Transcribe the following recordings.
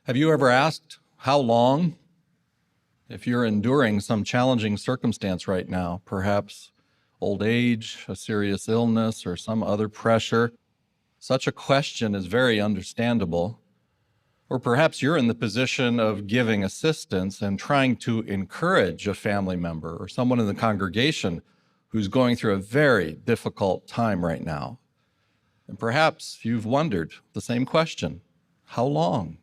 Have you ever asked, how long? If you're enduring some challenging circumstance right now, perhaps old age, a serious illness, or some other pressure, such a question is very understandable. Or perhaps you're in the position of giving assistance and trying to encourage a family member or someone in the congregation who's going through a very difficult time right now. And perhaps you've wondered the same question, how long?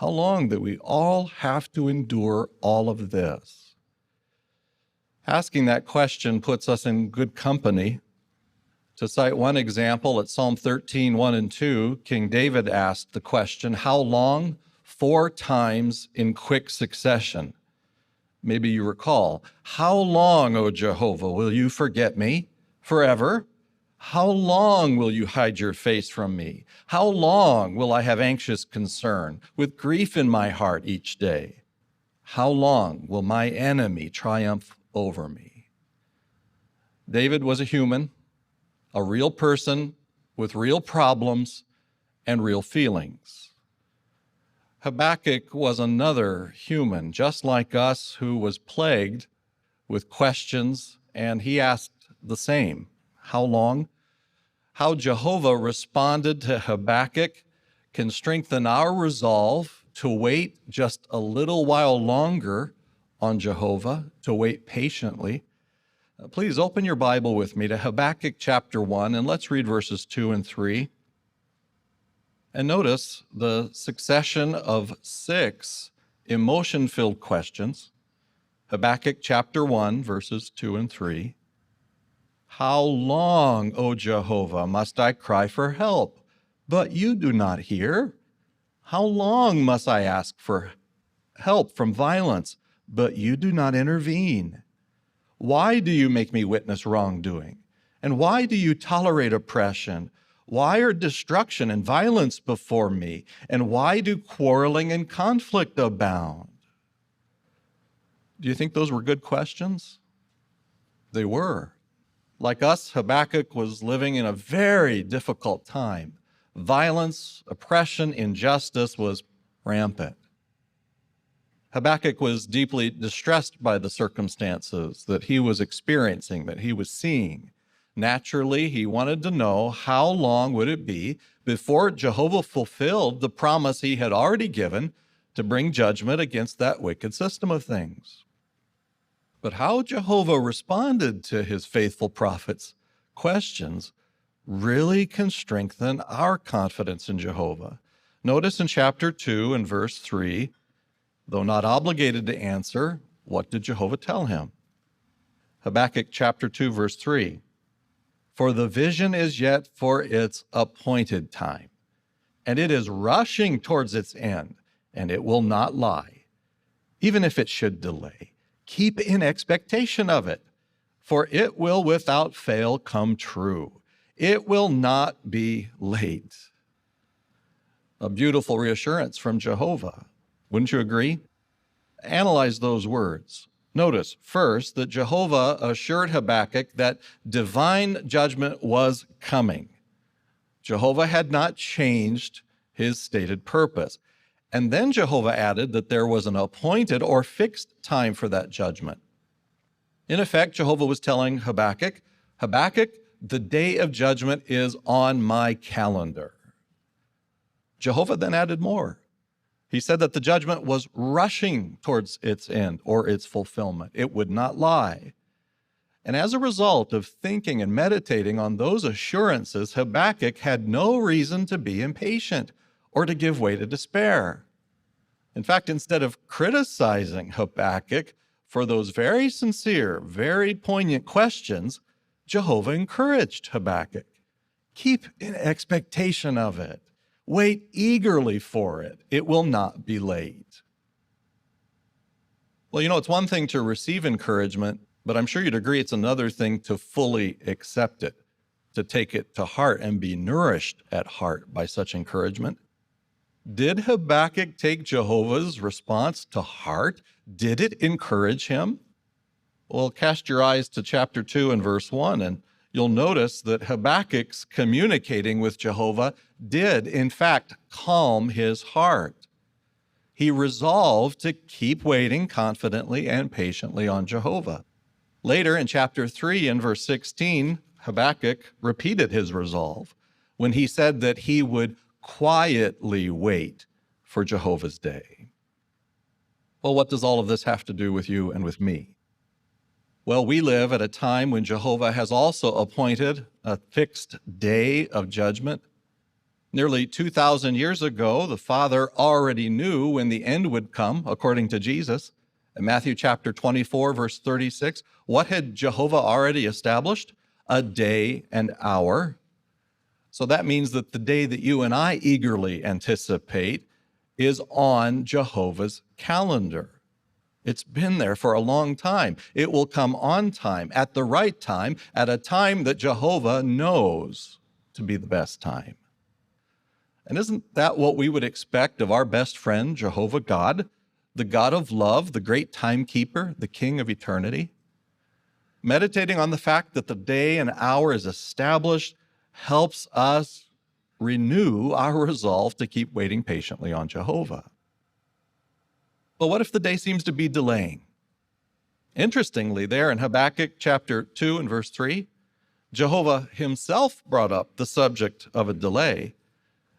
How long that we all have to endure all of this? Asking that question puts us in good company. To cite one example, at Psalm 13, 1 and 2, King David asked the question, how long? 4 times in quick succession. Maybe you recall, how long, O Jehovah, will you forget me? Forever? How long will you hide your face from me? How long will I have anxious concern, with grief in my heart each day? How long will my enemy triumph over me? David was a human, a real person with real problems and real feelings. Habakkuk was another human, just like us, who was plagued with questions, and he asked the same. How long? How Jehovah responded to Habakkuk can strengthen our resolve to wait just a little while longer on Jehovah, to wait patiently. Please open your Bible with me to Habakkuk chapter 1, and let's read verses 2 and 3. And notice the succession of 6 emotion-filled questions. Habakkuk chapter 1, verses 2 and 3. How long, O Jehovah, must I cry for help, but you do not hear? How long must I ask for help from violence, but you do not intervene? Why do you make me witness wrongdoing? And why do you tolerate oppression? Why are destruction and violence before me? And why do quarreling and conflict abound? Do you think those were good questions? They were. Like us, Habakkuk was living in a very difficult time. Violence, oppression, injustice was rampant. Habakkuk was deeply distressed by the circumstances that he was experiencing, that he was seeing. Naturally, he wanted to know how long would it be before Jehovah fulfilled the promise he had already given to bring judgment against that wicked system of things. But how Jehovah responded to his faithful prophets' questions really can strengthen our confidence in Jehovah. Notice in chapter 2 and verse 3, though not obligated to answer, what did Jehovah tell him? Habakkuk chapter 2, verse 3, for the vision is yet for its appointed time, and it is rushing towards its end, and it will not lie. Even if it should delay, keep in expectation of it, for it will without fail come true. It will not be late. A beautiful reassurance from Jehovah. Wouldn't you agree? Analyze those words. Notice first that Jehovah assured Habakkuk that divine judgment was coming. Jehovah had not changed his stated purpose. And then Jehovah added that there was an appointed or fixed time for that judgment. In effect, Jehovah was telling Habakkuk, Habakkuk, the day of judgment is on my calendar. Jehovah then added more. He said that the judgment was rushing towards its end or its fulfillment. It would not lie. And as a result of thinking and meditating on those assurances, Habakkuk had no reason to be impatient or to give way to despair. In fact, instead of criticizing Habakkuk for those very sincere, very poignant questions, Jehovah encouraged Habakkuk. Keep in expectation of it. Wait eagerly for it. It will not be late. Well, it's one thing to receive encouragement, but I'm sure you'd agree it's another thing to fully accept it, to take it to heart and be nourished at heart by such encouragement. Did Habakkuk take Jehovah's response to heart? Did it encourage him? Well, cast your eyes to chapter 2 and verse 1, and you'll notice that Habakkuk's communicating with Jehovah did, in fact, calm his heart. he resolved to keep waiting confidently and patiently on Jehovah. Later in chapter 3 and verse 16, Habakkuk repeated his resolve when he said that he would quietly wait for Jehovah's day. Well, what does all of this have to do with you and with me? Well, we live at a time when Jehovah has also appointed a fixed day of judgment. Nearly 2,000 years ago, the Father already knew when the end would come, according to Jesus. In Matthew chapter 24, verse 36, what had Jehovah already established? A day and hour. So that means that the day that you and I eagerly anticipate is on Jehovah's calendar. It's been there for a long time. It will come on time, at the right time, at a time that Jehovah knows to be the best time. And isn't that what we would expect of our best friend, Jehovah God, the God of love, the great timekeeper, the King of eternity? Meditating on the fact that the day and hour is established helps us renew our resolve to keep waiting patiently on Jehovah. But what if the day seems to be delaying? Interestingly, there in Habakkuk chapter 2 and verse 3, Jehovah himself brought up the subject of a delay.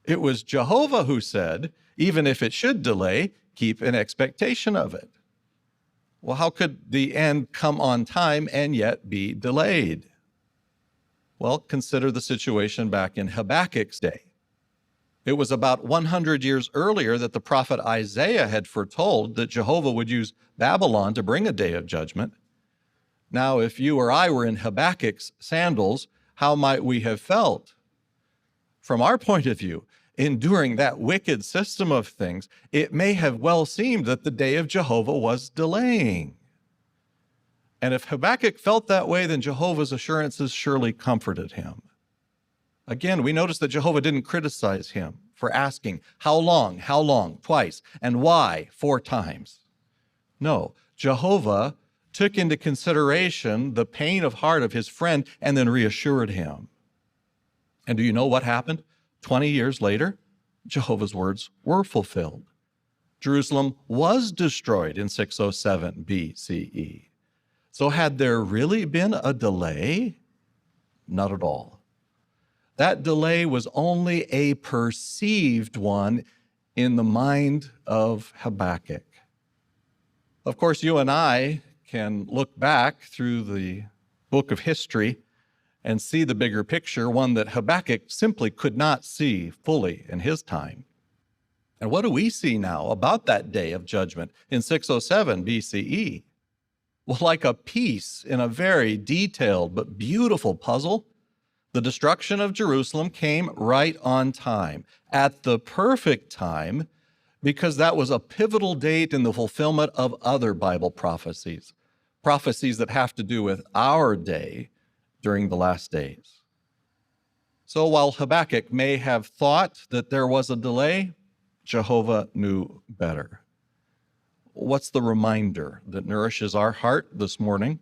It was Jehovah who said, even if it should delay, keep in expectation of it. Well, how could the end come on time and yet be delayed? Well, consider the situation back in Habakkuk's day. It was about 100 years earlier that the prophet Isaiah had foretold that Jehovah would use Babylon to bring a day of judgment. Now, if you or I were in Habakkuk's sandals, how might we have felt? From our point of view, enduring that wicked system of things, it may have well seemed that the day of Jehovah was delaying. And if Habakkuk felt that way, then Jehovah's assurances surely comforted him. Again, we notice that Jehovah didn't criticize him for asking, how long, twice, and why 4 times. No, Jehovah took into consideration the pain of heart of his friend and then reassured him. And do you know what happened? 20 years later, Jehovah's words were fulfilled. Jerusalem was destroyed in 607 BCE. So had there really been a delay? Not at all. That delay was only a perceived one in the mind of Habakkuk. Of course, you and I can look back through the book of history and see the bigger picture, one that Habakkuk simply could not see fully in his time. And what do we see now about that day of judgment in 607 BCE? Well, like a piece in a very detailed but beautiful puzzle, the destruction of Jerusalem came right on time, at the perfect time, because that was a pivotal date in the fulfillment of other Bible prophecies that have to do with our day during the last days. So while Habakkuk may have thought that there was a delay, Jehovah knew better. What's the reminder that nourishes our heart this morning?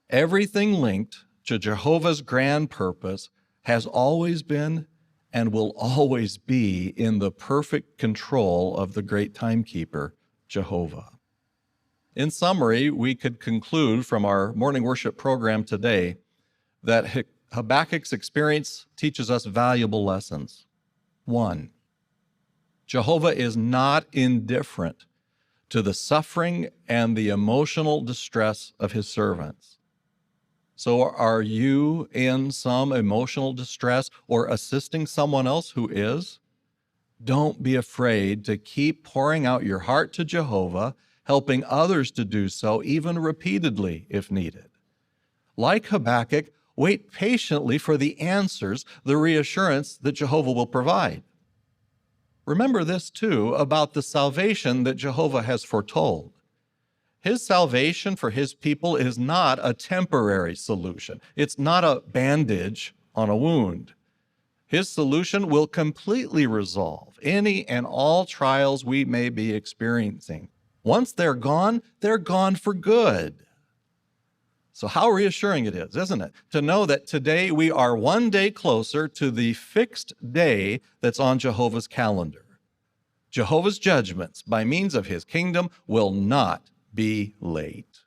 Everything linked to Jehovah's grand purpose has always been and will always be in the perfect control of the great timekeeper, Jehovah. In summary, we could conclude from our morning worship program today that Habakkuk's experience teaches us valuable lessons. 1, Jehovah is not indifferent to the suffering and the emotional distress of his servants. So are you in some emotional distress or assisting someone else who is? Don't be afraid to keep pouring out your heart to Jehovah, helping others to do so, even repeatedly if needed. Like Habakkuk, wait patiently for the answers, the reassurance that Jehovah will provide. Remember this, too, about the salvation that Jehovah has foretold. His salvation for his people is not a temporary solution. It's not a bandage on a wound. His solution will completely resolve any and all trials we may be experiencing. Once they're gone for good. So how reassuring it is, isn't it, to know that today we are one day closer to the fixed day that's on Jehovah's calendar. Jehovah's judgments by means of his kingdom will not be late.